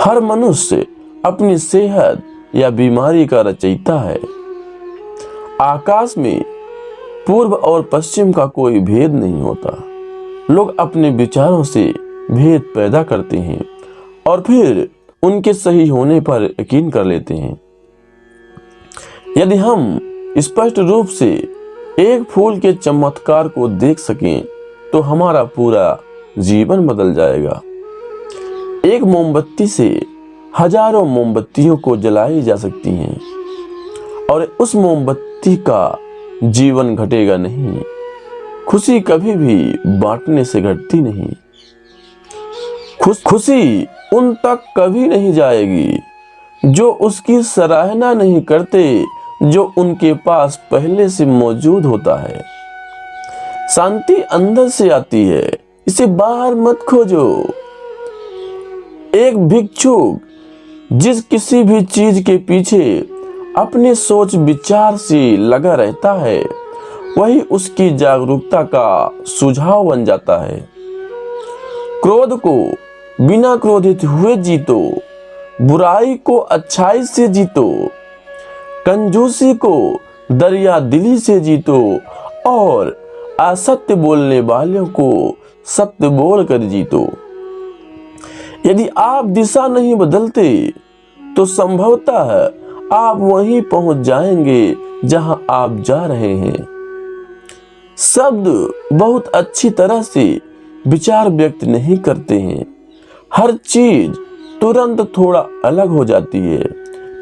हर मनुष्य अपनी सेहत या बीमारी का रचयिता है। आकाश में पूर्व और पश्चिम का कोई भेद नहीं होता। लोग अपने विचारों से भेद पैदा करते हैं और फिर उनके सही होने पर यकीन कर लेते हैं। यदि हम स्पष्ट रूप से एक फूल के चमत्कार को देख सकें तो हमारा पूरा जीवन बदल जाएगा। एक मोमबत्ती से हजारों मोमबत्तियों को जलाई जा सकती हैं और उस मोमबत्ती का जीवन घटेगा नहीं। खुशी कभी भी बांटने से घटती नहीं। खुशी उन तक कभी नहीं जाएगी जो उसकी सराहना नहीं करते, जो उनके पास पहले से मौजूद होता है। शांति अंदर से आती है, इसे बाहर मत खोजो। एक भिक्षुक जिस किसी भी चीज के पीछे अपने सोच विचार से लगा रहता है, वही उसकी जागरूकता का सुझाव बन जाता है। क्रोध को बिना क्रोधित हुए जीतो, बुराई को अच्छाई से जीतो, कंजूसी को दरिया दिली से जीतो और असत्य बोलने वालों को सत्य बोल कर जीतो। यदि आप दिशा नहीं बदलते तो संभवतः आप वहीं पहुंच जाएंगे जहां आप जा रहे हैं। शब्द बहुत अच्छी तरह से विचार व्यक्त नहीं करते हैं। हर चीज तुरंत थोड़ा अलग हो जाती है,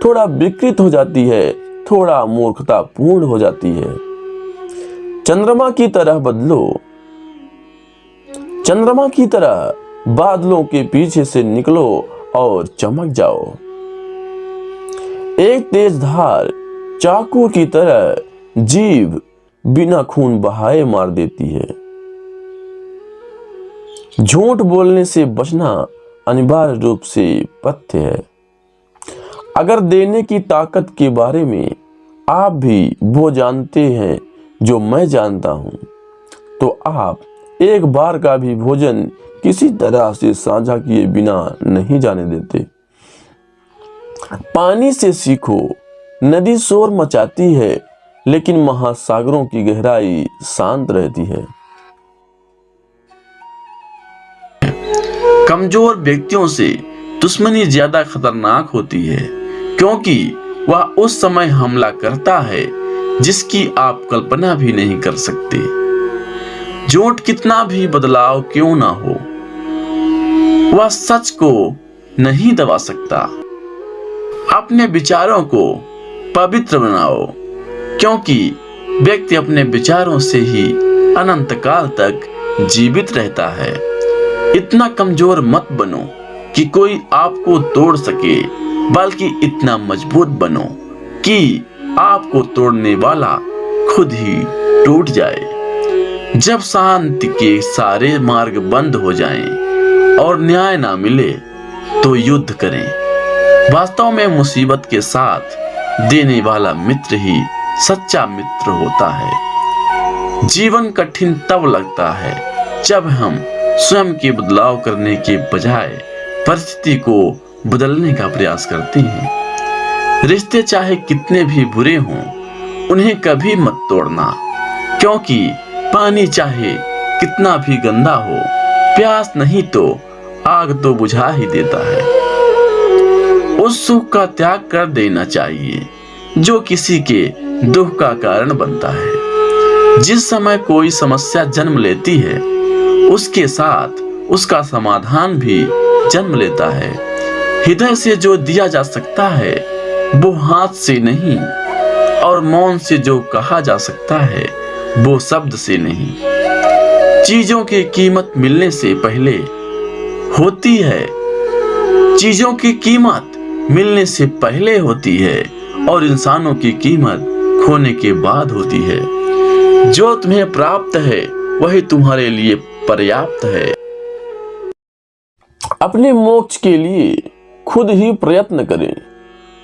थोड़ा विकृत हो जाती है, थोड़ा मूर्खतापूर्ण हो जाती है। चंद्रमा की तरह बदलो, चंद्रमा की तरह बादलों के पीछे से निकलो और चमक जाओ। एक तेज धार चाकू की तरह जीभ बिना खून बहाए मार देती है। झूठ बोलने से बचना अनिवार्य रूप से पथ्य है। अगर देने की ताकत के बारे में आप भी वो जानते हैं जो मैं जानता हूं, तो आप एक बार का भी भोजन किसी तरह से साझा किए बिना नहीं जाने देते। पानी से सीखो। नदी शोर मचाती है लेकिन महासागरों की गहराई शांत रहती है। कमजोर व्यक्तियों से दुश्मनी ज्यादा खतरनाक होती है, क्योंकि वह उस समय हमला करता है जिसकी आप कल्पना भी नहीं कर सकते। झूठ कितना भी बदलाव क्यों ना हो, वह सच को नहीं दबा सकता। अपने विचारों को पवित्र बनाओ, क्योंकि व्यक्ति अपने विचारों से ही अनंत काल तक जीवित रहता है। इतना कमजोर मत बनो कि कोई आपको तोड़ सके, बल्कि इतना मजबूत बनो कि आपको तोड़ने वाला खुद ही टूट जाए। जब शांति के सारे मार्ग बंद हो जाएं और न्याय ना मिले तो युद्ध करें। वास्तव में मुसीबत के साथ देने वाला मित्र ही सच्चा मित्र होता है। जीवन कठिन तब लगता है जब हम स्वयं के बदलाव करने के बजाय परिस्थिति को बदलने का प्रयास करते हैं। रिश्ते चाहे कितने भी बुरे हों, उन्हें कभी मत तोड़ना, क्योंकि पानी चाहे कितना भी गंदा हो, प्यास नहीं तो आग तो बुझा ही देता है। उस सुख का त्याग कर देना चाहिए जो किसी के दुख का कारण बनता है। जिस समय कोई समस्या जन्म लेती है, उसके साथ उसका समाधान भी जन्म लेता है। हृदय से जो दिया जा सकता है वो हाथ से नहीं, और मौन से जो कहा जा सकता है वो शब्द से नहीं। चीजों की कीमत मिलने से पहले होती है, चीजों की कीमत मिलने से पहले होती है, और इंसानों की कीमत खोने के बाद होती है। जो तुम्हें प्राप्त है वही तुम्हारे लिए पर्याप्त है। अपने मोक्ष के लिए खुद ही प्रयत्न करें,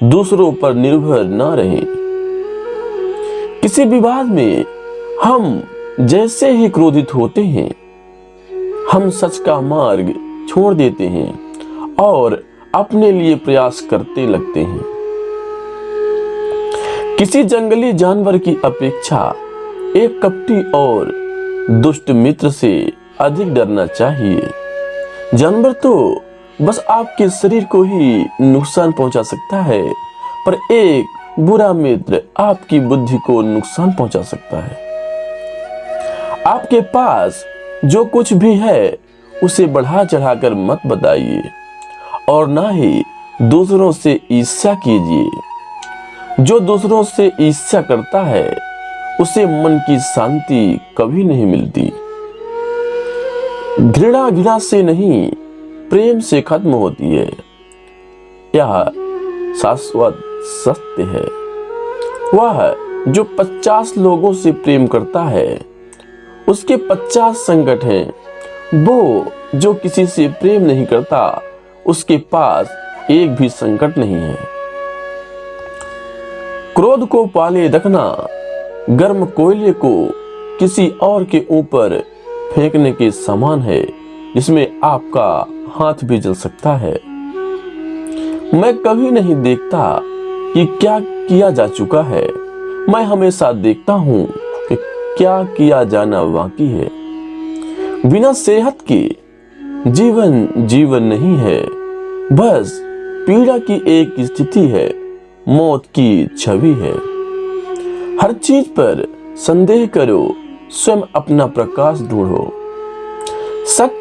दूसरों पर निर्भर ना रहें। किसी विवाद में हम जैसे ही क्रोधित होते हैं, हम सच का मार्ग छोड़ देते हैं और अपने लिए प्रयास करते लगते हैं। किसी जंगली जानवर की अपेक्षा एक कपटी और दुष्ट मित्र से अधिक डरना चाहिए। जानवर तो बस आपके शरीर को ही नुकसान पहुंचा सकता है, पर एक बुरा मित्र आपकी बुद्धि को नुकसान पहुंचा सकता है। आपके पास जो कुछ भी है उसे बढ़ा चढ़ाकर मत बताइए और ना ही दूसरों से ईर्ष्या कीजिए। जो दूसरों से ईर्ष्या करता है उसे मन की शांति कभी नहीं मिलती। घृणा घृणा से नहीं, प्रेम से खत्म होती है। यह शाश्वत सत्य है। वह जो 50 लोगों से प्रेम करता है उसके 50 संकट हैं। वो जो किसी से प्रेम नहीं करता उसके पास एक भी संकट नहीं है। क्रोध को पाले रखना गर्म कोयले को किसी और के ऊपर फेंकने के समान है, जिसमें आपका हाथ भी जल सकता है। मैं कभी नहीं देखता कि क्या किया जा चुका है, मैं हमेशा देखता हूं कि क्या किया जाना बाकी है। बिना सेहत के जीवन जीवन नहीं है, बस पीड़ा की एक स्थिति है, मौत की छवि है। हर चीज पर संदेह करो, स्वयं अपना प्रकाश ढूंढो। शक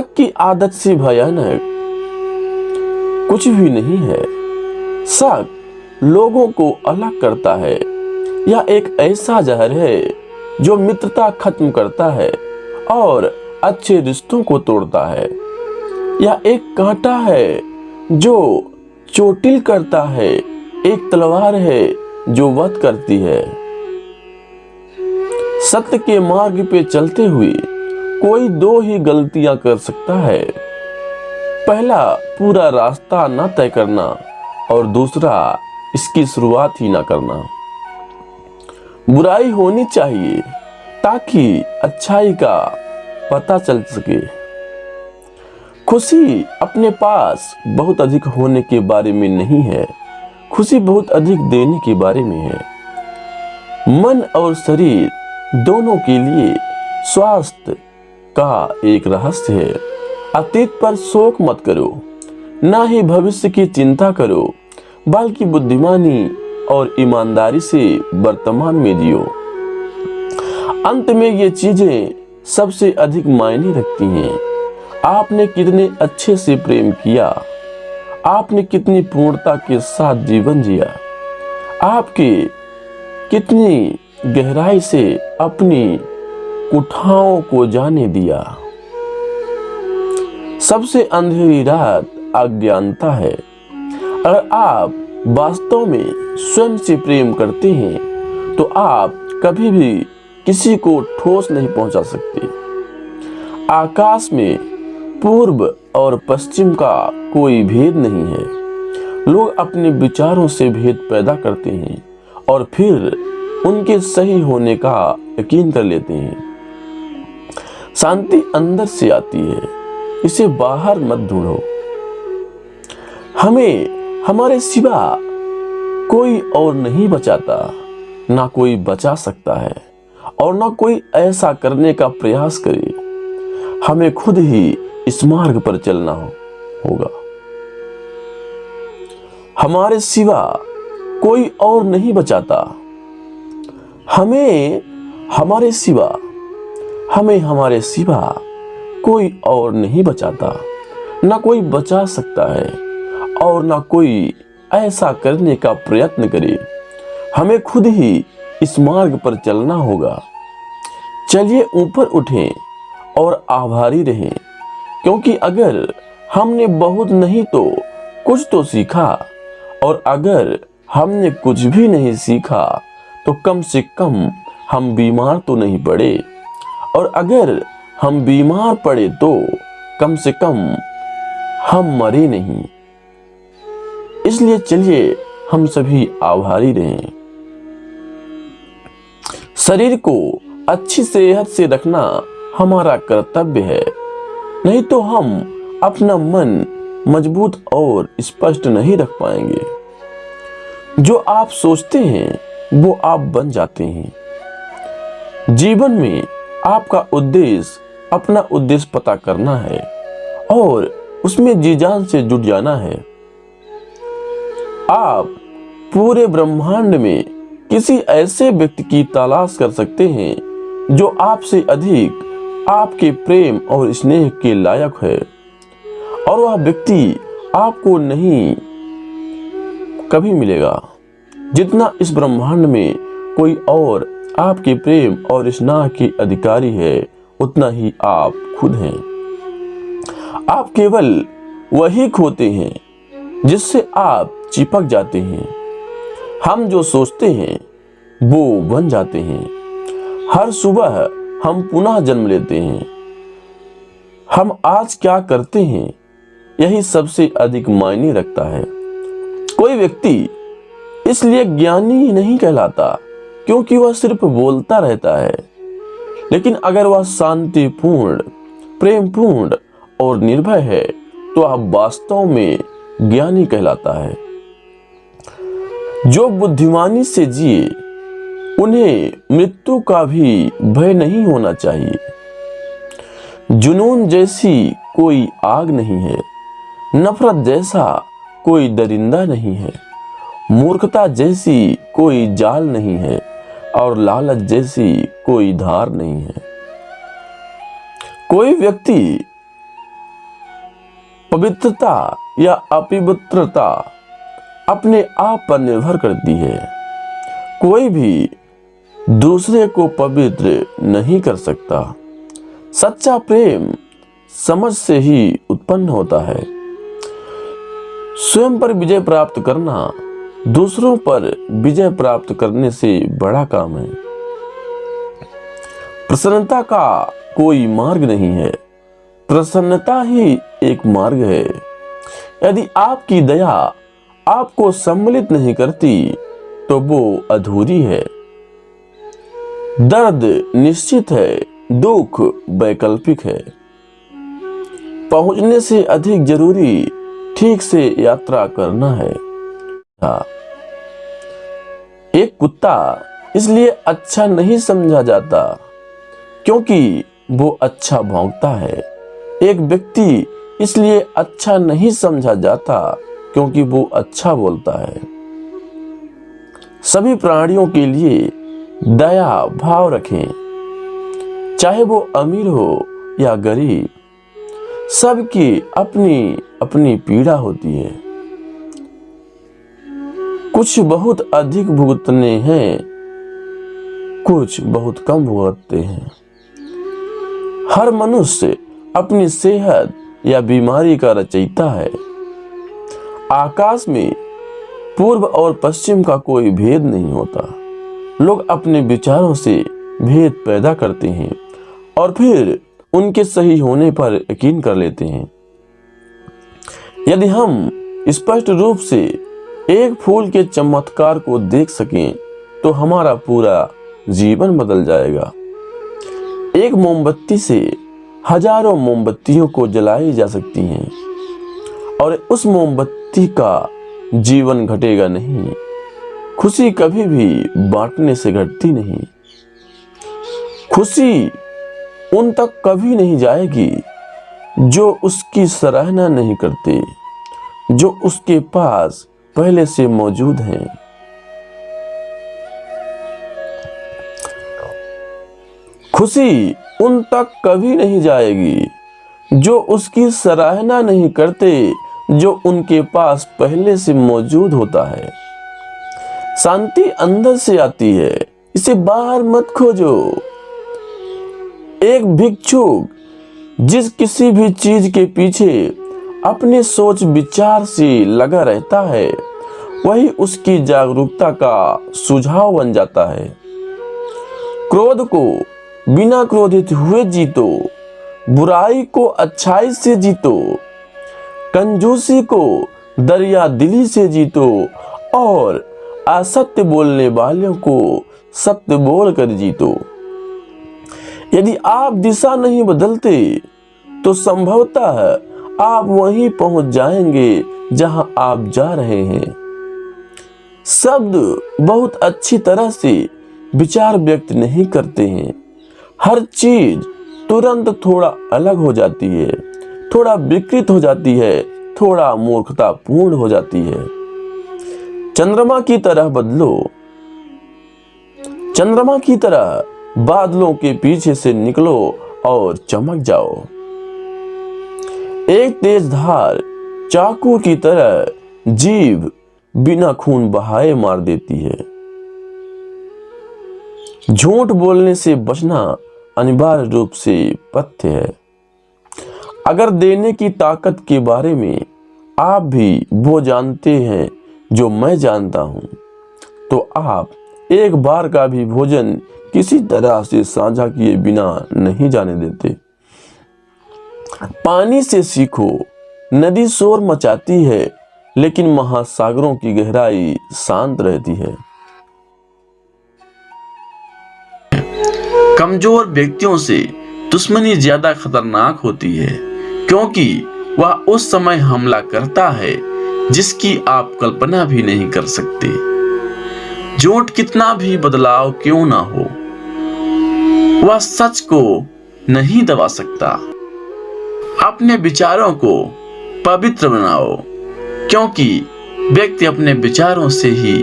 की आदत से भयानक कुछ भी नहीं है। शक लोगों को अलग करता है। यह एक ऐसा जहर है जो मित्रता खत्म करता है और अच्छे रिश्तों को तोड़ता है। यह एक कांटा है जो चोटिल करता है, एक तलवार है जो वध करती है। सत्य के मार्ग पे चलते हुए कोई दो ही गलतियां कर सकता है। पहला, पूरा रास्ता ना तय करना और दूसरा, इसकी शुरुआत ही ना करना। बुराई होनी चाहिए ताकि अच्छाई का पता चल सके। खुशी अपने पास बहुत अधिक होने के बारे में नहीं है, खुशी बहुत अधिक देने के बारे में है। मन और शरीर दोनों के लिए स्वास्थ्य का एक रहस्य है। अतीत पर शोक मत करो, ना ही भविष्य की चिंता करो, बल्कि बुद्धिमानी और ईमानदारी से वर्तमान में जियो। अंत में ये चीजें सबसे अधिक मायने रखती हैं। आपने कितने अच्छे से प्रेम किया, आपने कितनी पूर्णता के साथ जीवन जिया, आपके कितनी गहराई से अपनी कुठाओं को जाने दिया। सबसे अंधेरी रात अज्ञानता है। अगर आप वास्तव में स्वयं से प्रेम करते हैं तो आप कभी भी किसी को ठोस नहीं पहुंचा सकते। आकाश में पूर्व और पश्चिम का कोई भेद नहीं है। लोग अपने विचारों से भेद पैदा करते हैं और फिर उनके सही होने का यकीन कर लेते हैं। शांति अंदर से आती है, इसे बाहर मत ढूंढो। हमें हमारे सिवा कोई और नहीं बचाता, ना कोई बचा सकता है और ना कोई ऐसा करने का प्रयास करे। हमें खुद ही इस मार्ग पर चलना होगा। हमारे सिवा कोई और नहीं बचाता। हमें हमारे सिवा कोई और नहीं बचाता, ना कोई बचा सकता है और ना कोई ऐसा करने का प्रयत्न करे। हमें खुद ही इस मार्ग पर चलना होगा। चलिए ऊपर उठें और आभारी रहें, क्योंकि अगर हमने बहुत नहीं तो कुछ तो सीखा, और अगर हमने कुछ भी नहीं सीखा तो कम से कम हम बीमार तो नहीं पड़े, और अगर हम बीमार पड़े तो कम से कम हम मरे नहीं। इसलिए चलिए हम सभी आभारी रहें। शरीर को अच्छी सेहत से रखना हमारा कर्तव्य है, नहीं तो हम अपना मन मजबूत और स्पष्ट नहीं रख पाएंगे। जो आप सोचते हैं वो आप बन जाते हैं। जीवन में आपका उद्देश्य अपना उद्देश्य पता करना है और उसमें जी जान से जुट जाना है। आप पूरे ब्रह्मांड में किसी ऐसे व्यक्ति की तलाश कर सकते हैं जो आपसे अधिक आपके प्रेम और स्नेह के लायक है, और वह व्यक्ति आपको नहीं कभी मिलेगा जितना इस ब्रह्मांड में कोई और आपके प्रेम और स्नेह के अधिकारी है उतना ही आप खुद हैं। आप केवल वही खोते हैं जिससे आप चिपक जाते हैं। हम जो सोचते हैं वो बन जाते हैं। हर सुबह हम पुनः जन्म लेते हैं। हम आज क्या करते हैं यही सबसे अधिक मायने रखता है। कोई व्यक्ति इसलिए ज्ञानी नहीं कहलाता क्योंकि वह सिर्फ बोलता रहता है, लेकिन अगर वह शांतिपूर्ण, प्रेमपूर्ण और निर्भय है तो वह वास्तव में ज्ञानी कहलाता है। जो बुद्धिमानी से जिए उन्हें मृत्यु का भी भय नहीं होना चाहिए। जुनून जैसी कोई आग नहीं है, नफरत जैसा कोई दरिंदा नहीं है, मूर्खता जैसी कोई जाल नहीं है और लालच जैसी कोई धार नहीं है। कोई व्यक्ति पवित्रता या अपवित्रता अपने आप पर निर्भर करती है। कोई भी दूसरे को पवित्र नहीं कर सकता। सच्चा प्रेम समझ से ही उत्पन्न होता है। स्वयं पर विजय प्राप्त करना दूसरों पर विजय प्राप्त करने से बड़ा काम है। प्रसन्नता का कोई मार्ग नहीं है, प्रसन्नता ही एक मार्ग है। यदि आपकी दया आपको सम्मिलित नहीं करती तो वो अधूरी है। दर्द निश्चित है, दुख वैकल्पिक है। पहुंचने से अधिक जरूरी ठीक से यात्रा करना है। एक कुत्ता इसलिए अच्छा नहीं समझा जाता क्योंकि वो अच्छा भौंकता है। एक व्यक्ति इसलिए अच्छा नहीं समझा जाता क्योंकि वो अच्छा बोलता है। सभी प्राणियों के लिए दया भाव रखें, चाहे वो अमीर हो या गरीब। सबकी अपनी अपनी पीड़ा होती है। कुछ बहुत अधिक भुगतने हैं, कुछ बहुत कम भुगतते हैं। हर मनुष्य अपनी सेहत या बीमारी का रचयिता है। आकाश में पूर्व और पश्चिम का कोई भेद नहीं होता। लोग अपने विचारों से भेद पैदा करते हैं और फिर उनके सही होने पर यकीन कर लेते हैं। यदि हम स्पष्ट रूप से एक फूल के चमत्कार को देख सकें तो हमारा पूरा जीवन बदल जाएगा। एक मोमबत्ती से हजारों मोमबत्तियों को जलाई जा सकती हैं और उस मोमबत्ती का जीवन घटेगा नहीं। खुशी कभी भी बांटने से घटती नहीं। खुशी उन तक कभी नहीं जाएगी जो उसकी सराहना नहीं करते, जो उसके पास पहले से मौजूद हैं। खुशी उन तक कभी नहीं जाएगी जो उसकी सराहना नहीं करते, जो उनके पास पहले से मौजूद होता है। शांति अंदर से आती है, इसे बाहर मत खोजो। एक भिक्षुक जिस किसी भी चीज के पीछे अपने सोच विचार से लगा रहता है वही उसकी जागरूकता का सुझाव बन जाता है। क्रोध को बिना क्रोधित हुए जीतो, बुराई को अच्छाई से जीतो, कंजूसी को दरिया दिली से जीतो और असत्य बोलने वालों को सत्य बोलकर जीतो। यदि आप दिशा नहीं बदलते तो संभवतः आप वहीं पहुंच जाएंगे जहां आप जा रहे हैं। शब्द बहुत अच्छी तरह से विचार व्यक्त नहीं करते हैं। हर चीज तुरंत थोड़ा अलग हो जाती है, थोड़ा विकृत हो जाती है, थोड़ा मूर्खतापूर्ण हो जाती है। चंद्रमा की तरह बदलो, चंद्रमा की तरह बादलों के पीछे से निकलो और चमक जाओ। एक तेज धार चाकू की तरह जीभ बिना खून बहाए मार देती है। झूठ बोलने से बचना अनिवार्य रूप से पथ्य है। अगर देने की ताकत के बारे में आप भी वो जानते हैं जो मैं जानता हूं, तो आप एक बार का भी भोजन किसी तरह से साझा किए बिना नहीं जाने देते। पानी से सीखो, नदी शोर मचाती है लेकिन महासागरों की गहराई शांत रहती है। कमजोर व्यक्तियों से दुश्मनी ज्यादा खतरनाक होती है, क्योंकि वह उस समय हमला करता है जिसकी आप कल्पना भी नहीं कर सकते। झूठ कितना भी बदलाव क्यों ना हो, वह सच को नहीं दबा सकता। अपने विचारों को पवित्र बनाओ, क्योंकि व्यक्ति अपने विचारों से ही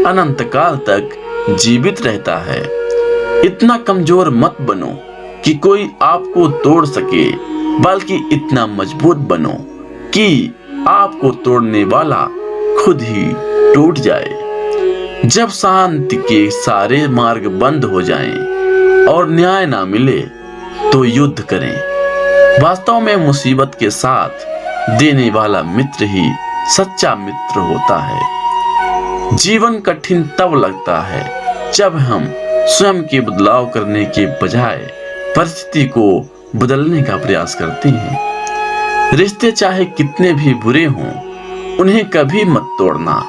अनंत काल तक जीवित रहता है। इतना कमजोर मत बनो कि कोई आपको तोड़ सके, बल्कि इतना मजबूत बनो कि आपको तोड़ने वाला खुद ही टूट जाए। जब शांति के सारे मार्ग बंद हो जाएं और न्याय ना मिले, तो युद्ध करें। वास्तव में मुसीबत के साथ देने वाला मित्र ही सच्चा मित्र होता है। जीवन कठिन तब लगता है जब हम स्वयं के बदलाव करने के बजाय परिस्थिति को बदलने का प्रयास करते हैं। रिश्ते चाहे कितने भी बुरे हों, उन्हें कभी मत तोड़ना,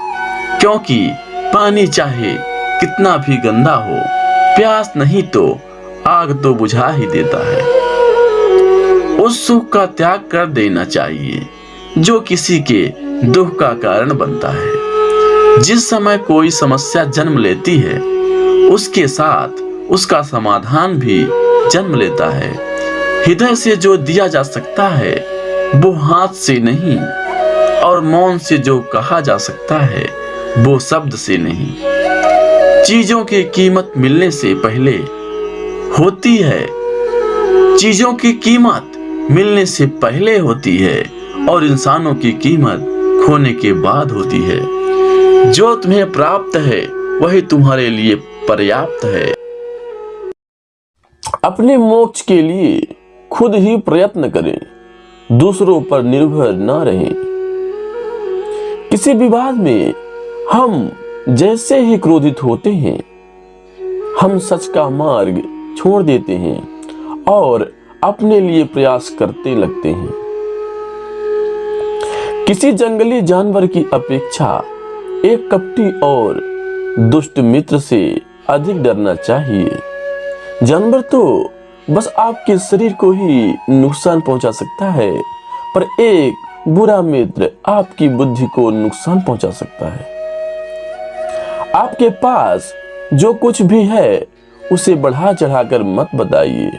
क्योंकि पानी चाहे कितना भी गंदा हो, प्यास नहीं तो आग तो बुझा ही देता है। उस सुख का त्याग कर देना चाहिए जो किसी के दुख का कारण बनता है। जिस समय कोई समस्या जन्म लेती है, उसके साथ उसका समाधान भी जन्म लेता है। हृदय से जो दिया जा सकता है वो हाथ से नहीं, और मौन से जो कहा जा सकता है वो शब्द से नहीं। चीजों की कीमत मिलने से पहले होती है, चीजों की कीमत मिलने से पहले होती है, और इंसानों की कीमत खोने के बाद होती है। जो तुम्हें प्राप्त है वही तुम्हारे लिए पर्याप्त है। अपने मोक्ष के लिए खुद ही प्रयत्न करें, दूसरों पर निर्भर ना रहें। किसी विवाद में हम जैसे ही क्रोधित होते हैं, हम सच का मार्ग छोड़ देते हैं और अपने लिए प्रयास करते लगते हैं। किसी जंगली जानवर की अपेक्षा एक कपटी और दुष्ट मित्र से अधिक डरना चाहिए। जानवर तो बस आपके शरीर को ही नुकसान पहुंचा सकता है, पर एक बुरा मित्र आपकी बुद्धि को नुकसान पहुंचा सकता है। आपके पास जो कुछ भी है उसे बढ़ा चढ़ाकर मत बताइए,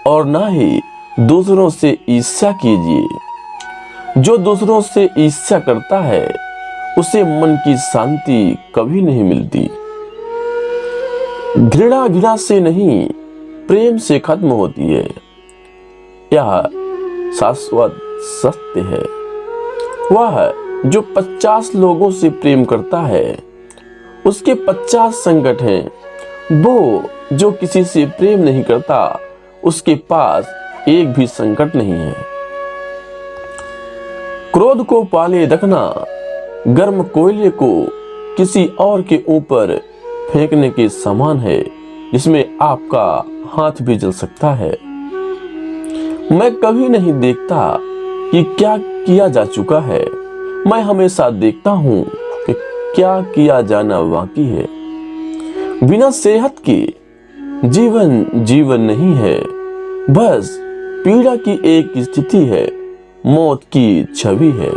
और ना ही दूसरों से ईर्ष्या कीजिए। जो दूसरों से ईर्ष्या करता है उसे मन की शांति कभी नहीं मिलती। घृणा से नहीं, प्रेम से खत्म होती है। यह शाश्वत सत्य है। वह जो 50 लोगों से प्रेम करता है उसके 50 संकट हैं। वो जो किसी से प्रेम नहीं करता उसके पास एक भी संकट नहीं है। क्रोध को पाले रखना गर्म कोयले को किसी और के ऊपर फेंकने के समान है, जिसमें आपका हाथ भी जल सकता है। मैं कभी नहीं देखता कि क्या किया जा चुका है, मैं हमेशा देखता हूं कि क्या किया जाना बाकी है। बिना सेहत के जीवन जीवन नहीं है, बस पीड़ा की एक स्थिति है। मौत की छवि है।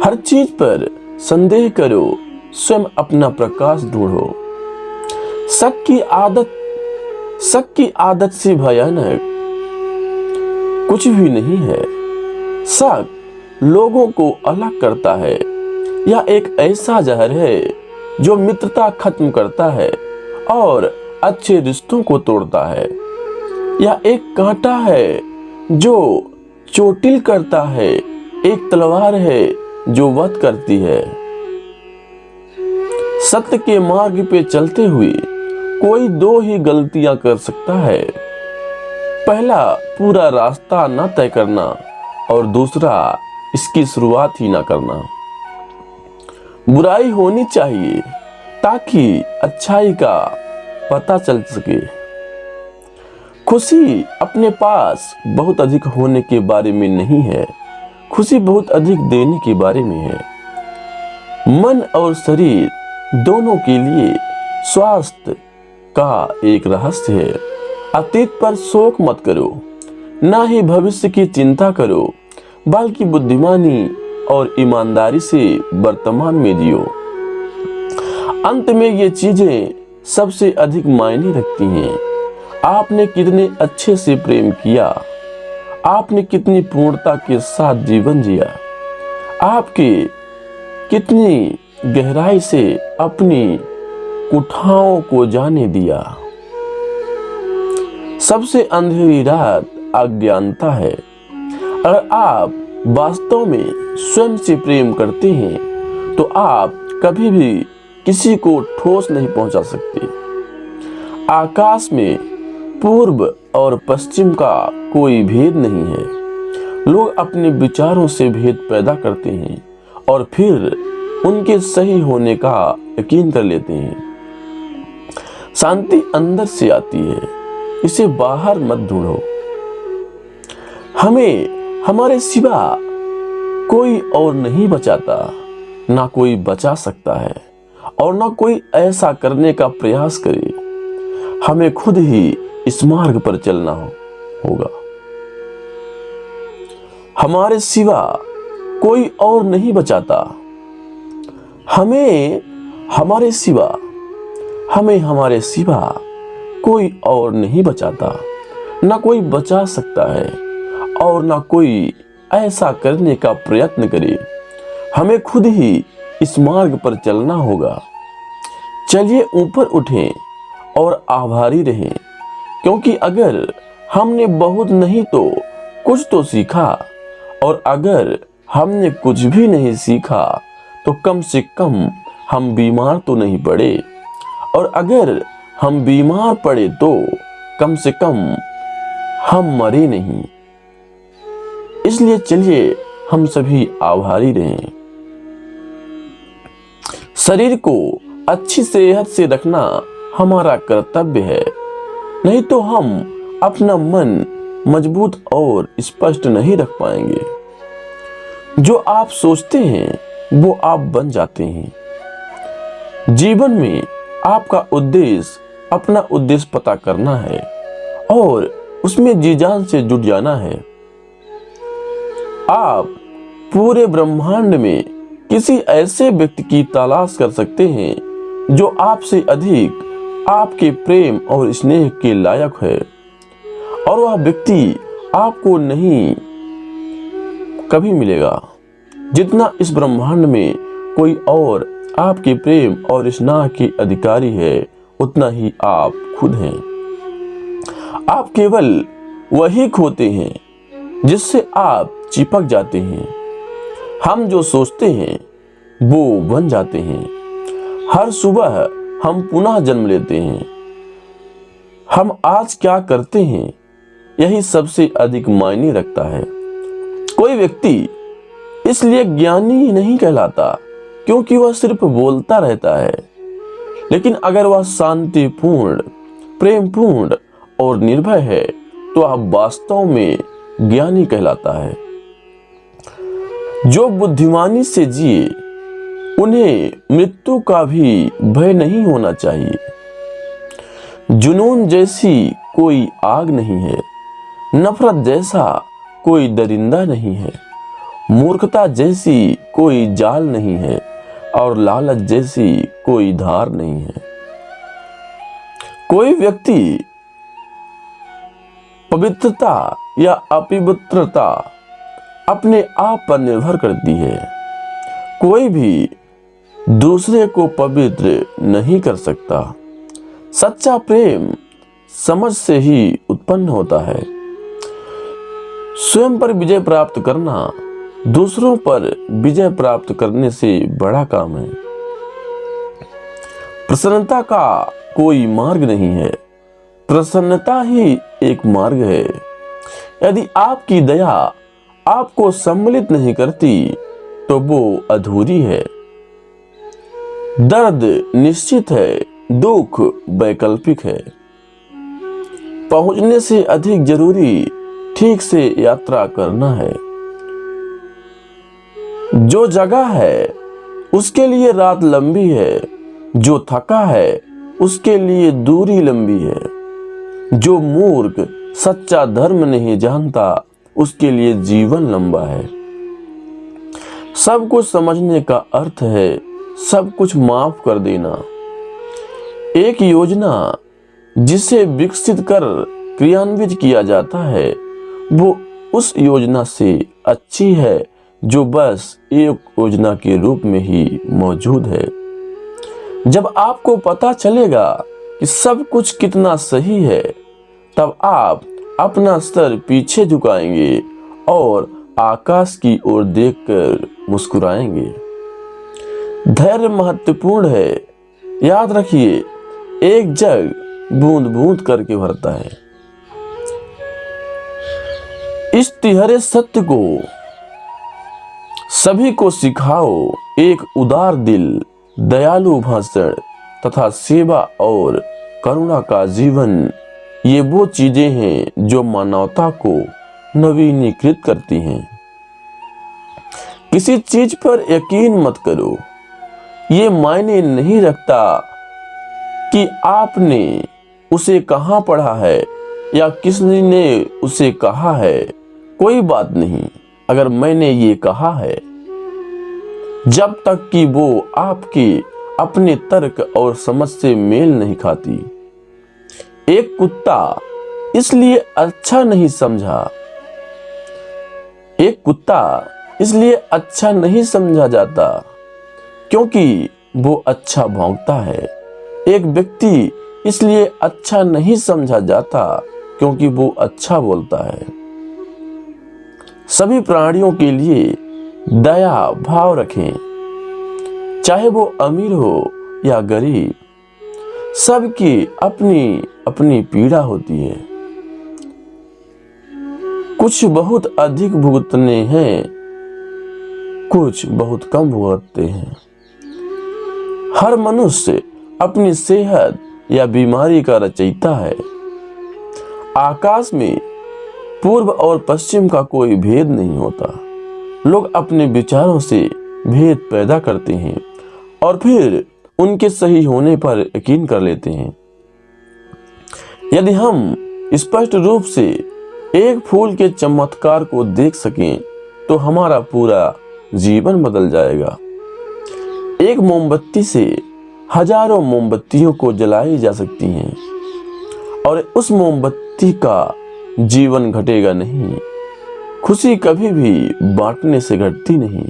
हर चीज पर संदेह करो, स्वयं अपना प्रकाश ढूंढो। शक की आदत से भयानक कुछ भी नहीं है। शक लोगों को अलग करता है। यह एक ऐसा जहर है जो मित्रता खत्म करता है और अच्छे रिश्तों को तोड़ता है। यह एक कांटा है जो चोटिल करता है, एक तलवार है जो वध करती है। सत्य के मार्ग पे चलते हुए कोई दो ही गलतियां कर सकता है। पहला, पूरा रास्ता न तय करना, और दूसरा, इसकी शुरुआत ही ना करना। बुराई होनी चाहिए ताकि अच्छाई का पता चल सके। खुशी अपने पास बहुत अधिक होने के बारे में नहीं है, खुशी बहुत अधिक देने के बारे में है। मन और शरीर दोनों के लिए स्वास्थ्य का एक रहस्य है। अतीत पर शोक मत करो, ना ही भविष्य की चिंता करो, बल्कि बुद्धिमानी और ईमानदारी से वर्तमान में जियो। अंत में ये चीजें सबसे अधिक मायने रखती हैं। आपने कितने अच्छे से प्रेम किया, आपने कितनी पूर्णता के साथ जीवन जिया, आपके कितनी गहराई से अपनी कुठाओं को जाने दिया। सबसे अंधेरी रात अज्ञानता है। अगर आप वास्तव में स्वयं से प्रेम करते हैं तो आप कभी भी किसी को ठोस नहीं पहुंचा सकते। आकाश में पूर्व और पश्चिम का कोई भेद नहीं है। लोग अपने विचारों से भेद पैदा करते हैं और फिर उनके सही होने का यकीन कर लेते हैं। शांति अंदर से आती है, इसे बाहर मत ढूंढो। हमें हमारे सिवा कोई और नहीं बचाता, ना कोई बचा सकता है, और ना कोई ऐसा करने का प्रयास करे। हमें खुद ही इस मार्ग पर चलना होगा। हमारे सिवा कोई और नहीं बचाता। हमें हमारे सिवा कोई और नहीं बचाता, ना कोई बचा सकता है, और ना कोई ऐसा करने का प्रयत्न करे। हमें खुद ही इस मार्ग पर चलना होगा। चलिए ऊपर उठें और आभारी रहें, क्योंकि अगर हमने बहुत नहीं तो कुछ तो सीखा, और अगर हमने कुछ भी नहीं सीखा तो कम से कम हम बीमार तो नहीं पड़े, और अगर हम बीमार पड़े तो कम से कम हम मरे नहीं। इसलिए चलिए हम सभी आभारी रहें। शरीर को अच्छी सेहत से रखना हमारा कर्तव्य है, नहीं तो हम अपना मन मजबूत और स्पष्ट नहीं रख पाएंगे। जो आप सोचते हैं वो आप बन जाते हैं। जीवन में आपका उद्देश्य अपना उद्देश्य पता करना है और उसमें जी जान से जुट जाना है। आप पूरे ब्रह्मांड में किसी ऐसे व्यक्ति की तलाश कर सकते हैं जो आपसे अधिक आपके प्रेम और स्नेह के लायक है, और वह व्यक्ति आपको नहीं कभी मिलेगा जितना इस ब्रह्मांड में कोई और आपके प्रेम और स्नेह के अधिकारी है, उतना ही आप खुद हैं। आप केवल वही खोते हैं जिससे आप चिपक जाते हैं। हम जो सोचते हैं वो बन जाते हैं। हर सुबह हम पुनः जन्म लेते हैं। हम आज क्या करते हैं यही सबसे अधिक मायने रखता है। कोई व्यक्ति इसलिए ज्ञानी नहीं कहलाता क्योंकि वह सिर्फ बोलता रहता है, लेकिन अगर वह शांतिपूर्ण, प्रेमपूर्ण और निर्भय है तो वह वास्तव में ज्ञानी कहलाता है। जो बुद्धिमानी से जिए उन्हें मृत्यु का भी भय नहीं होना चाहिए। जुनून जैसी कोई आग नहीं है, नफरत जैसा कोई दरिंदा नहीं है, मूर्खता जैसी कोई जाल नहीं है और लालच जैसी कोई धार नहीं है। कोई व्यक्ति पवित्रता या अपवित्रता अपने आप पर निर्भर करती है। कोई भी दूसरे को पवित्र नहीं कर सकता। सच्चा प्रेम समझ से ही उत्पन्न होता है। स्वयं पर विजय प्राप्त करना दूसरों पर विजय प्राप्त करने से बड़ा काम है। प्रसन्नता का कोई मार्ग नहीं है, प्रसन्नता ही एक मार्ग है। यदि आपकी दया आपको सम्मिलित नहीं करती तो वो अधूरी है। दर्द निश्चित है, दुख वैकल्पिक है। पहुंचने से अधिक जरूरी ठीक से यात्रा करना है। जो जगा है उसके लिए रात लंबी है, जो थका है उसके लिए दूरी लंबी है। जो मूर्ख सच्चा धर्म नहीं जानता उसके लिए जीवन लंबा है। सब कुछ समझने का अर्थ है सब कुछ माफ कर देना। एक योजना जिसे विकसित कर क्रियान्वित किया जाता है वो उस योजना से अच्छी है जो बस एक योजना के रूप में ही मौजूद है। जब आपको पता चलेगा कि सब कुछ कितना सही है तब आप अपना सर पीछे झुकाएंगे और आकाश की ओर देखकर मुस्कुराएंगे। धैर्य महत्वपूर्ण है। याद रखिए, एक जग बूंद बूंद करके भरता है। इस तिहरे सत्य को सभी को सिखाओ। एक उदार दिल, दयालु भाषण तथा सेवा और करुणा का जीवन, ये वो चीजें हैं जो मानवता को नवीनीकृत करती हैं। किसी चीज पर यकीन मत करो। ये मायने नहीं रखता कि आपने उसे कहाँ पढ़ा है या किसने उसे कहा है। कोई बात नहीं अगर मैंने ये कहा है, जब तक कि वो आपके अपने तर्क और समझ से मेल नहीं खाती। एक कुत्ता इसलिए अच्छा नहीं समझा जाता क्योंकि वो अच्छा भौंकता है। एक व्यक्ति इसलिए अच्छा नहीं समझा जाता क्योंकि वो अच्छा बोलता है। सभी प्राणियों के लिए दया भाव रखें, चाहे वो अमीर हो या गरीब। सबकी अपनी अपनी पीड़ा होती है। कुछ बहुत अधिक भुगतने हैं, कुछ बहुत कम भुगतते हैं। हर मनुष्य अपनी सेहत या बीमारी का रचयिता है। आकाश में पूर्व और पश्चिम का कोई भेद नहीं होता। लोग अपने विचारों से भेद पैदा करते हैं और फिर उनके सही होने पर यकीन कर लेते हैं। यदि हम स्पष्ट रूप से एक फूल के चमत्कार को देख सकें तो हमारा पूरा जीवन बदल जाएगा। एक मोमबत्ती से हजारों मोमबत्तियों को जलाई जा सकती हैं और उस मोमबत्ती का जीवन घटेगा नहीं। खुशी कभी भी बांटने से घटती नहीं।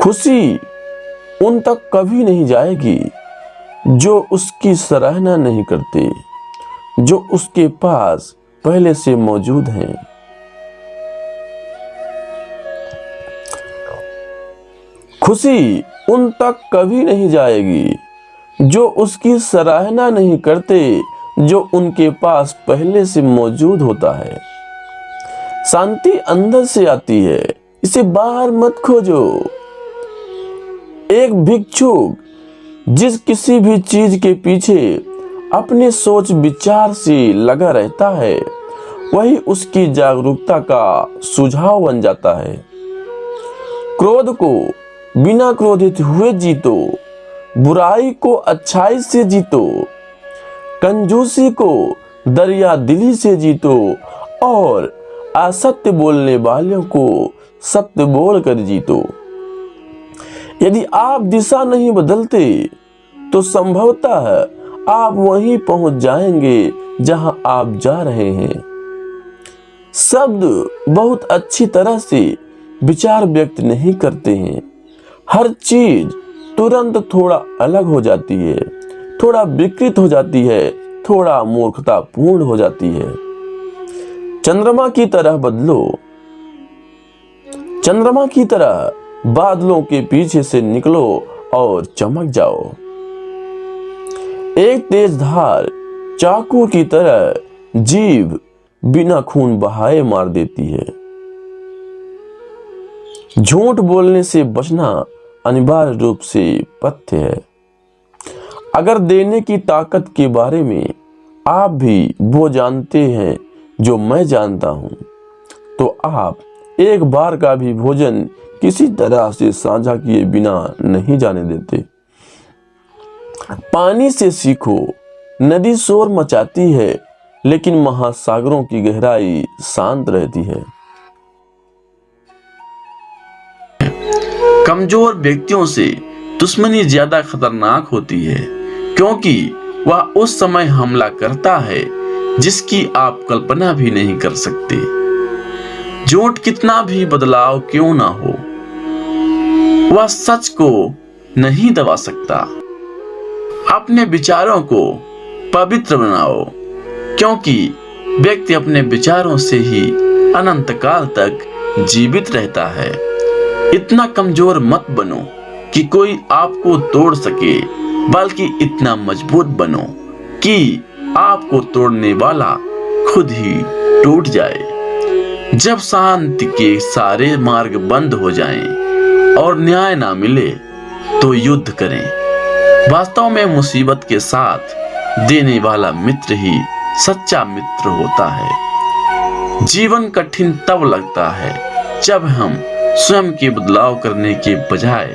खुशी उन तक कभी नहीं जाएगी जो उसकी सराहना नहीं करते, जो उसके पास पहले से मौजूद हैं। खुशी उन तक कभी नहीं जाएगी जो उसकी सराहना नहीं करते, जो उनके पास पहले से मौजूद होता है। शांति अंदर से आती है, इसे बाहर मत खोजो। एक भिक्षुक जिस किसी भी चीज के पीछे अपने सोच विचार से लगा रहता है वही उसकी जागरूकता का सुझाव बन जाता है। क्रोध को बिना क्रोधित हुए जीतो, बुराई को अच्छाई से जीतो, कंजूसी को दरिया दिली से जीतो और असत्य बोलने वालों को सत्य बोलकर जीतो। यदि आप दिशा नहीं बदलते तो संभवतः आप वहीं पहुंच जाएंगे जहां आप जा रहे हैं। शब्द बहुत अच्छी तरह से विचार व्यक्त नहीं करते हैं। हर चीज तुरंत थोड़ा अलग हो जाती है, थोड़ा विकृत हो जाती है, थोड़ा मूर्खतापूर्ण हो जाती है। चंद्रमा की तरह बदलो, चंद्रमा की तरह बादलों के पीछे से निकलो और चमक जाओ। एक तेज धार चाकू की तरह जीभ बिना खून बहाए मार देती है। झूठ बोलने से बचना अनिवार्य रूप से पथ्य है। अगर देने की ताकत के बारे में आप भी वो जानते हैं जो मैं जानता हूं, तो आप एक बार का भी भोजन किसी तरह से साझा किए बिना नहीं जाने देते। पानी से सीखो, नदी शोर मचाती है लेकिन महासागरों की गहराई शांत रहती है। कमजोर व्यक्तियों से दुश्मनी ज्यादा खतरनाक होती है, क्योंकि वह उस समय हमला करता है जिसकी आप कल्पना भी नहीं कर सकते। झूठ कितना भी बदलाव क्यों ना हो, वह सच को नहीं दबा सकता। अपने विचारों को पवित्र बनाओ, क्योंकि व्यक्ति अपने विचारों से ही अनंत काल तक जीवित रहता है। इतना कमजोर मत बनो कि कोई आपको तोड़ सके, बल्कि इतना मजबूत बनो कि आपको तोड़ने वाला खुद ही टूट जाए। जब शांति के सारे मार्ग बंद हो जाएं और न्याय ना मिले तो युद्ध करें। वास्तव में मुसीबत के साथ देने वाला मित्र ही सच्चा मित्र होता है। जीवन कठिन तब लगता है जब हम स्वयं के बदलाव करने के बजाय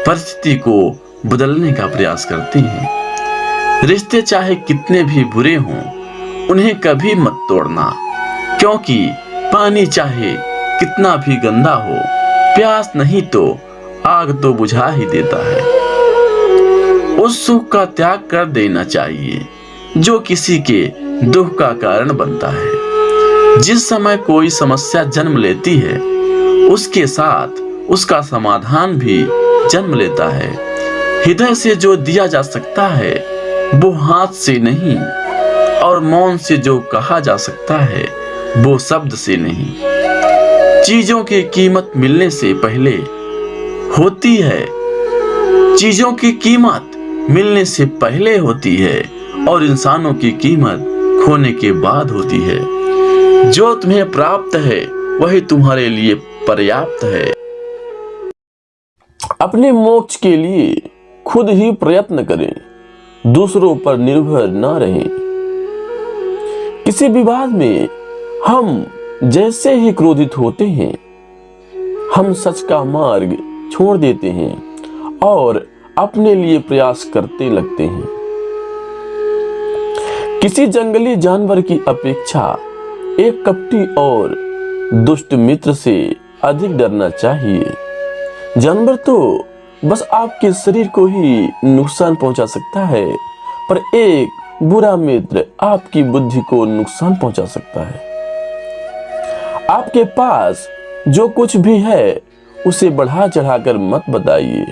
परिस्थिति को बदलने का प्रयास करते हैं। रिश्ते चाहे कितने भी बुरे हों, उन्हें कभी मत तोड़ना, क्योंकि पानी चाहे कितना भी गंदा हो, प्यास नहीं तो आग तो बुझा ही देता है। उस सुख का त्याग कर देना चाहिए जो किसी के दुख का कारण बनता है। जिस समय कोई समस्या जन्म लेती है, उसके साथ उसका समाधान भी जन्म लेता है। हृदय से जो दिया जा सकता है वो हाथ से नहीं, और मौन से जो कहा जा सकता है वो शब्द से नहीं। चीजों की कीमत मिलने से पहले होती है, चीजों की कीमत मिलने से पहले होती है, और इंसानों की कीमत खोने के बाद होती है। जो तुम्हें प्राप्त है वही तुम्हारे लिए पर्याप्त है। अपने मोक्ष के लिए खुद ही प्रयत्न करें, दूसरों पर निर्भर न रहें। किसी विवाद में हम जैसे ही क्रोधित होते हैं, हम सच का मार्ग छोड़ देते हैं और अपने लिए प्रयास करते लगते हैं। किसी जंगली जानवर की अपेक्षा एक कपटी और दुष्ट मित्र से अधिक डरना चाहिए। जानवर तो बस आपके शरीर को ही नुकसान पहुंचा सकता है, पर एक बुरा मित्र आपकी बुद्धि को नुकसान पहुंचा सकता है। आपके पास जो कुछ भी है उसे बढ़ा चढ़ाकर मत बताइए,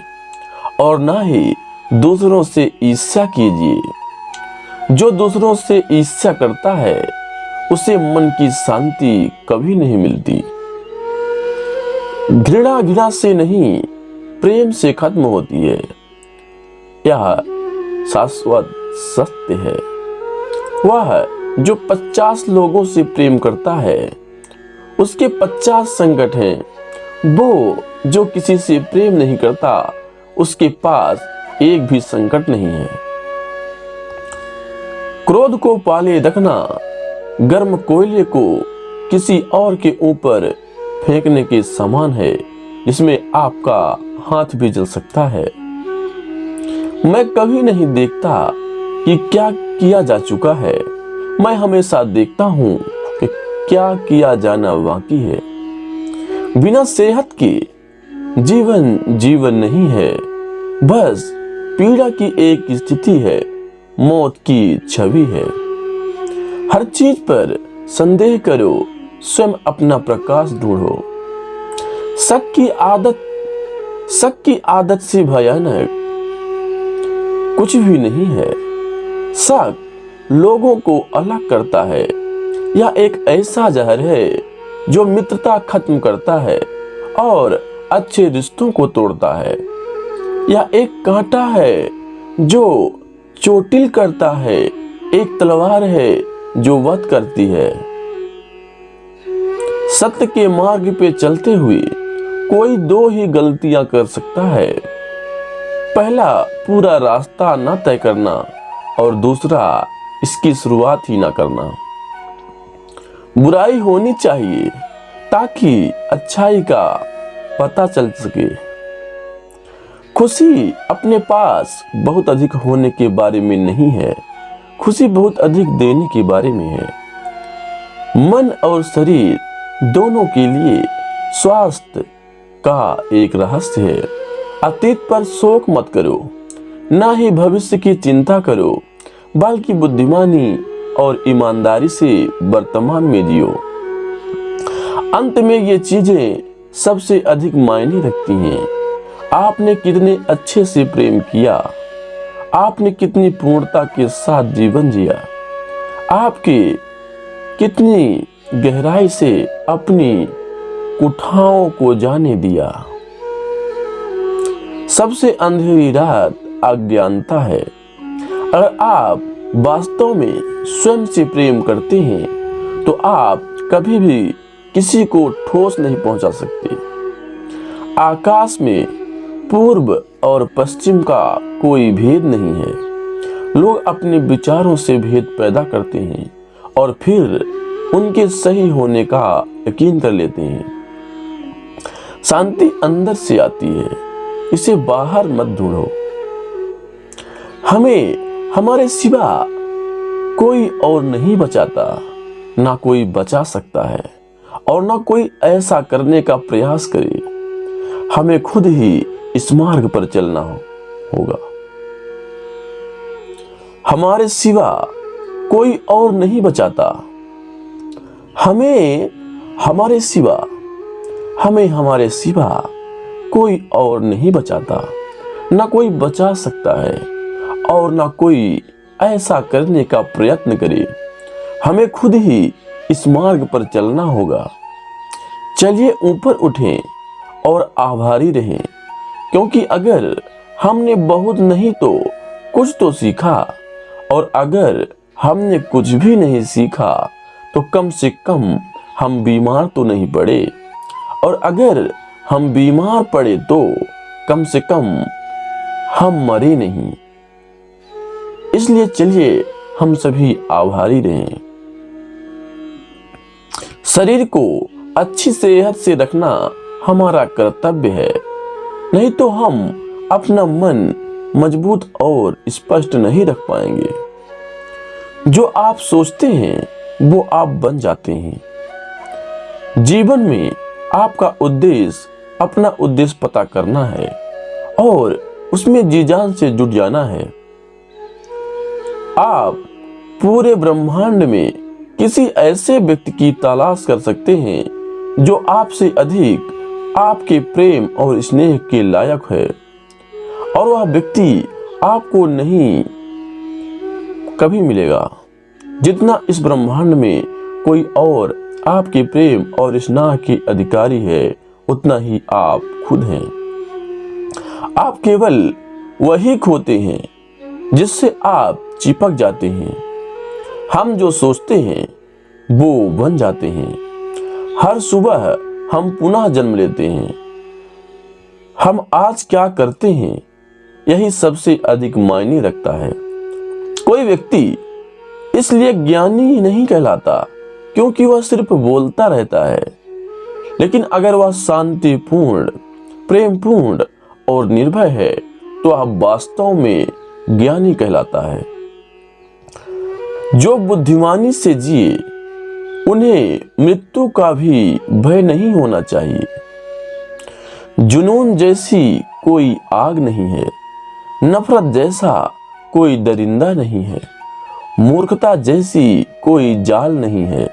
और ना ही दूसरों से ईर्ष्या कीजिए। जो दूसरों से ईर्ष्या करता है उसे मन की शांति कभी नहीं मिलती। घृणा से नहीं, प्रेम से खत्म होती है। यह शाश्वत सत्य है। वह जो 50 लोगों से प्रेम करता है उसके 50 संकट हैं। वो जो किसी से प्रेम नहीं करता उसके पास एक भी संकट नहीं है। क्रोध को पाले रखना गर्म कोयले को किसी और के ऊपर फेंकने के समान है, जिसमें आपका हाथ भी जल सकता है। मैं कभी नहीं देखता कि क्या किया जा चुका है, मैं हमेशा देखता हूं कि क्या किया जाना बाकी है। बिना सेहत के जीवन जीवन नहीं है, बस पीड़ा की एक स्थिति है, मौत की छवि है। हर चीज पर संदेह करो, स्वयं अपना प्रकाश ढूंढो। शक की आदत से भयानक कुछ भी नहीं है। शक लोगों को अलग करता है। यह एक ऐसा जहर है जो मित्रता खत्म करता है और अच्छे रिश्तों को तोड़ता है। यह एक कांटा है जो चोटिल करता है, एक तलवार है जो वध करती है। सत्य के मार्ग पे चलते हुए कोई दो ही गलतियां कर सकता है। पहला, पूरा रास्ता ना तय करना, और दूसरा, इसकी शुरुआत ही ना करना। बुराई होनी चाहिए ताकि अच्छाई का पता चल सके। खुशी अपने पास बहुत अधिक होने के बारे में नहीं है, खुशी बहुत अधिक देने के बारे में है। मन और शरीर दोनों के लिए स्वास्थ्य का एक रहस्य है। अतीत पर शोक मत करो, ना ही भविष्य की चिंता करो, बल्कि बुद्धिमानी और ईमानदारी से वर्तमान में जियो। अंत में ये चीजें सबसे अधिक मायने रखती हैं। आपने कितने अच्छे से प्रेम किया, आपने कितनी पूर्णता के साथ जीवन जिया, आपके कितनी गहराई से अपनी कुठाओं को जाने दिया। सबसे अंधेरी रात अज्ञानता है। अगर आप वास्तव में स्वयं से प्रेम करते हैं तो आप कभी भी किसी को ठोस नहीं पहुंचा सकते। आकाश में पूर्व और पश्चिम का कोई भेद नहीं है। लोग अपने विचारों से भेद पैदा करते हैं और फिर उनके सही होने का यकीन कर लेते हैं। शांति अंदर से आती है, इसे बाहर मत ढूंढो। हमें हमारे सिवा कोई और नहीं बचाता, ना कोई बचा सकता है, और ना कोई ऐसा करने का प्रयास करे। हमें खुद ही इस मार्ग पर चलना होगा। हमारे सिवा कोई और नहीं बचाता, हमें हमारे सिवा कोई और नहीं बचाता, ना कोई बचा सकता है, और ना कोई ऐसा करने का प्रयत्न करे। हमें खुद ही इस मार्ग पर चलना होगा। चलिए ऊपर उठें और आभारी रहें, क्योंकि अगर हमने बहुत नहीं तो कुछ तो सीखा, और अगर हमने कुछ भी नहीं सीखा तो कम से कम हम बीमार तो नहीं पड़े, और अगर हम बीमार पड़े तो कम से कम हम मरे नहीं। इसलिए चलिए हम सभी आभारी रहें। शरीर को अच्छी सेहत से रखना हमारा कर्तव्य है, नहीं तो हम अपना मन मजबूत और स्पष्ट नहीं रख पाएंगे। जो आप सोचते हैं वो आप बन जाते हैं। जीवन में आपका उद्देश्य अपना उद्देश्य पता करना है और उसमें जी जान से जुट जाना है। आप पूरे ब्रह्मांड में किसी ऐसे व्यक्ति की तलाश कर सकते हैं जो आपसे अधिक आपके प्रेम और स्नेह के लायक है, और वह व्यक्ति आपको नहीं कभी मिलेगा जितना इस ब्रह्मांड में कोई और आपके प्रेम और स्नेह के अधिकारी है, उतना ही आप खुद हैं। आप केवल वही खोते हैं जिससे आप चिपक जाते हैं। हम जो सोचते हैं वो बन जाते हैं। हर सुबह हम पुनः जन्म लेते हैं। हम आज क्या करते हैं यही सबसे अधिक मायने रखता है। कोई व्यक्ति इसलिए ज्ञानी नहीं कहलाता क्योंकि वह सिर्फ बोलता रहता है, लेकिन अगर वह शांतिपूर्ण, प्रेमपूर्ण और निर्भय है तो वह वास्तव में ज्ञानी कहलाता है। जो बुद्धिमानी से जिए उन्हें मृत्यु का भी भय नहीं होना चाहिए। जुनून जैसी कोई आग नहीं है, नफरत जैसा कोई दरिंदा नहीं है, मूर्खता जैसी कोई जाल नहीं है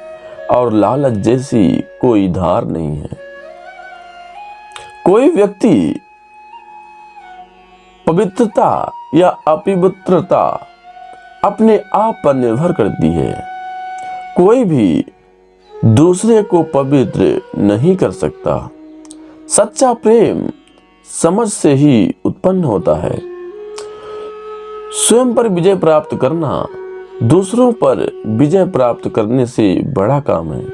और लालच जैसी कोई धार नहीं है। कोई व्यक्ति पवित्रता या अपवित्रता अपने आप पर निर्भर करती है। कोई भी दूसरे को पवित्र नहीं कर सकता। सच्चा प्रेम समझ से ही उत्पन्न होता है। स्वयं पर विजय प्राप्त करना दूसरों पर विजय प्राप्त करने से बड़ा काम है।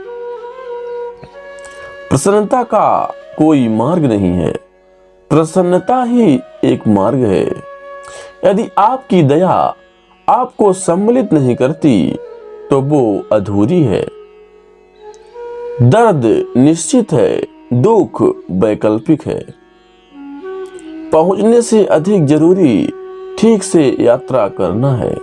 प्रसन्नता का कोई मार्ग नहीं है, प्रसन्नता ही एक मार्ग है। यदि आपकी दया आपको सम्मिलित नहीं करती तो वो अधूरी है। दर्द निश्चित है, दुख वैकल्पिक है। पहुंचने से अधिक जरूरी ठीक से यात्रा करना है।